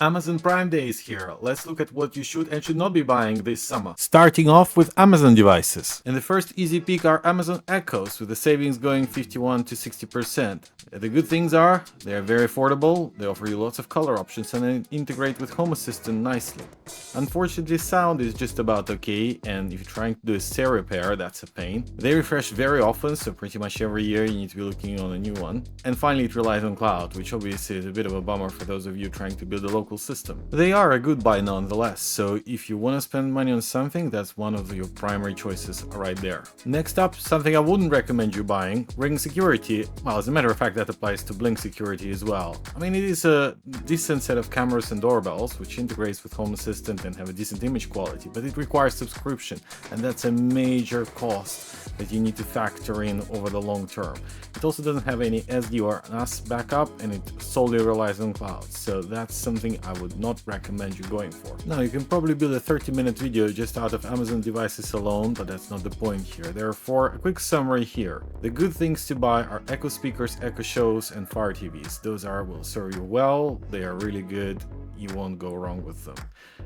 Amazon Prime Day is here. Let's look at what you should and should not be buying this summer. Starting off with Amazon devices. In the first easy pick are Amazon Echoes, with the savings going 51 to 60%. The good things are, they are very affordable, they offer you lots of color options and they integrate with Home Assistant nicely. Unfortunately, sound is just about okay, and if you're trying to do a stereo pair, that's a pain. They refresh very often, so pretty much every year you need to be looking on a new one. And finally, it relies on cloud, which obviously is a bit of a bummer for those of you trying to build a local system. They are a good buy nonetheless, so if you want to spend money on something, that's one of your primary choices right there. Next up, something I wouldn't recommend you buying, Ring Security. Well, as a matter of fact, that applies to Blink Security as well. I mean, it is a decent set of cameras and doorbells, which integrates with Home Assistant and have a decent image quality, but it requires subscription, and that's a major cost that you need to factor in over the long term. It also doesn't have any SD or NAS backup, and it solely relies on cloud, so that's something I would not recommend you going for. Now, you can probably build a 30-minute video just out of Amazon devices alone, but that's not the point here. Therefore, a quick summary here. The good things to buy are Echo speakers, Echo shows, and Fire TVs. Those will serve you well, they are really good, you won't go wrong with them.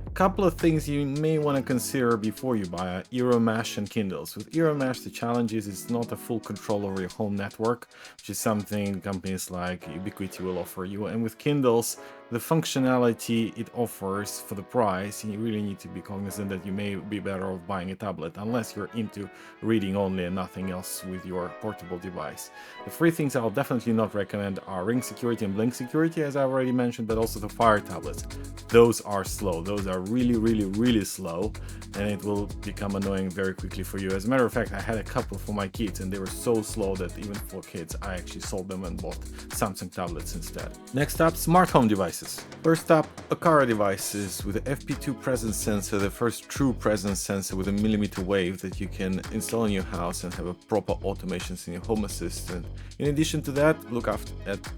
A couple of things you may want to consider before you buy are Mesh and Kindles. With Mesh, the challenge is it's not a full control over your home network, which is something companies like Ubiquiti will offer you. And with Kindles, the functionality it offers for the price, you really need to be cognizant that you may be better off buying a tablet, unless you're into reading only and nothing else with your portable device. The three things I'll definitely not recommend are Ring Security and Blink Security, as I already mentioned, but also the Fire tablets. Those are slow. Those are really slow, and it will become annoying very quickly for you. As a matter of fact, I had a couple for my kids, and they were so slow that even for kids, I actually sold them and bought Samsung tablets instead. Next up, smart home devices. First up, Aqara Devices with the FP2 presence sensor, the first true presence sensor with a millimeter wave that you can install in your house and have a proper automations in your Home Assistant. In addition to that, look at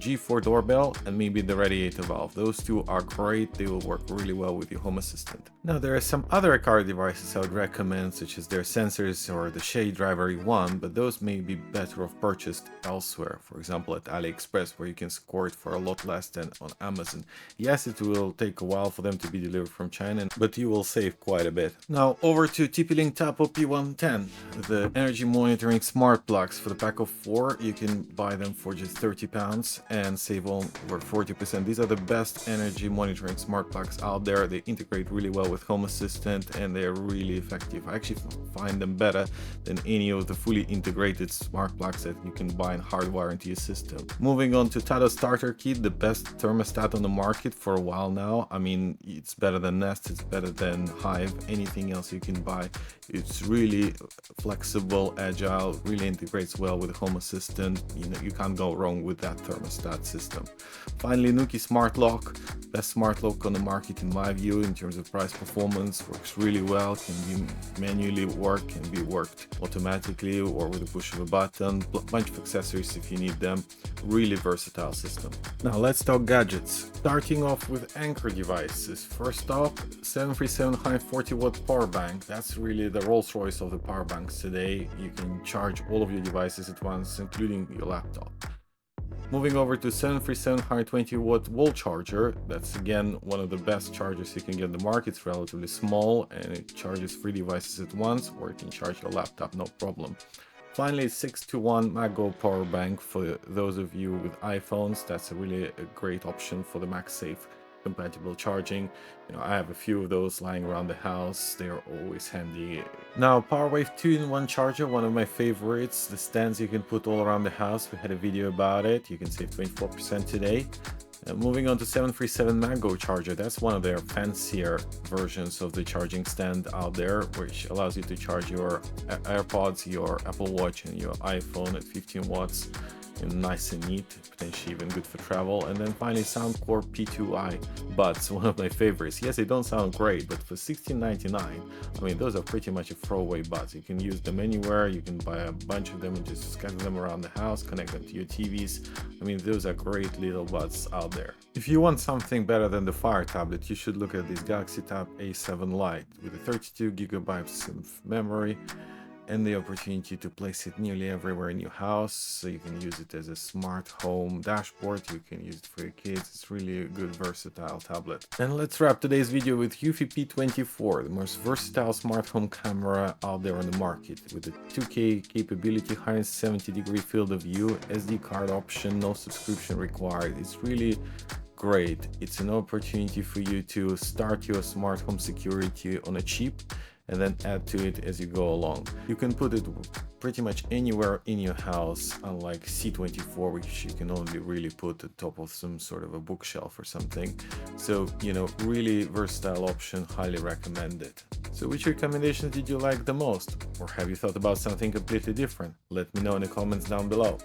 G4 doorbell and maybe the radiator valve. Those two are great, they will work really well with your Home Assistant. Now, there are some other Aqara devices I would recommend, such as their sensors or the shade driver E1, but those may be better off purchased elsewhere, for example at AliExpress, where you can score it for a lot less than on Amazon. Yes, it will take a while for them to be delivered from China, but you will save quite a bit. Now, over to TP-Link Tapo P110, the energy monitoring smart plugs. For the pack of 4, you can buy them for just £30 and save over 40%. These are the best energy monitoring smart plugs out there. They integrate really well with Home Assistant and they are really effective. I actually find them better than any of the fully integrated smart plugs that you can buy and hardwire into your system. Moving on to Tado Starter Kit, the best thermostat on the market for a while now. I mean, it's better than Nest, it's better than Hive, anything else you can buy. It's really flexible, agile, really integrates well with Home Assistant. You know, you can't go wrong with that thermostat system. Finally, Nuki Smart Lock, best smart lock on the market in my view in terms of price performance. Works really well, can be manually worked, can be worked automatically or with a push of a button. Bunch of accessories if you need them. Really versatile system. Now let's talk gadgets. Starting off with Anker devices. First up, 737 high 40-watt power bank. That's really the Rolls-Royce of the power banks today. You can charge all of your devices at once, including your laptop. Moving over to 737 high 20-watt wall charger. That's again one of the best chargers you can get in the market. It's relatively small and it charges 3 devices at once, or you can charge your laptop, no problem. Finally, 6-to-1 MagGo power bank for those of you with iPhones. That's a great option for the MagSafe compatible charging. You know, I have a few of those lying around the house. They are always handy. Now, PowerWave 2-in-1 charger, one of my favorites. The stands you can put all around the house. We had a video about it. You can save 24% today. Moving on to 737 MagGo charger. That's one of their fancier versions of the charging stand out there, which allows you to charge your AirPods, your Apple Watch, and your iPhone at 15 watts. Nice and neat, potentially even good for travel. And then finally, Soundcore P2i buds, one of my favorites. Yes, they don't sound great, but for $16.99, I mean, those are pretty much a throwaway buds. You can use them anywhere. You can buy a bunch of them and just scatter them around the house, connect them to your TVs. I mean, those are great little buds out there. If you want something better than the Fire tablet, you should look at this Galaxy Tab A7 Lite with a 32 gigabytes of memory. and the opportunity to place it nearly everywhere in your house. So you can use it as a smart home dashboard, you can use it for your kids. It's really a good versatile tablet. And let's wrap today's video with Eufy P24, the most versatile smart home camera out there on the market, with a 2K capability, 170-degree field of view, SD card option, no subscription required. It's really great. It's an opportunity for you to start your smart home security on a cheap and then add to it as you go along. You can put it pretty much anywhere in your house, unlike C24, which you can only really put at top of some sort of a bookshelf or something. So, you know, really versatile option, highly recommend it. So which recommendations did you like the most? Or have you thought about something completely different? Let me know in the comments down below.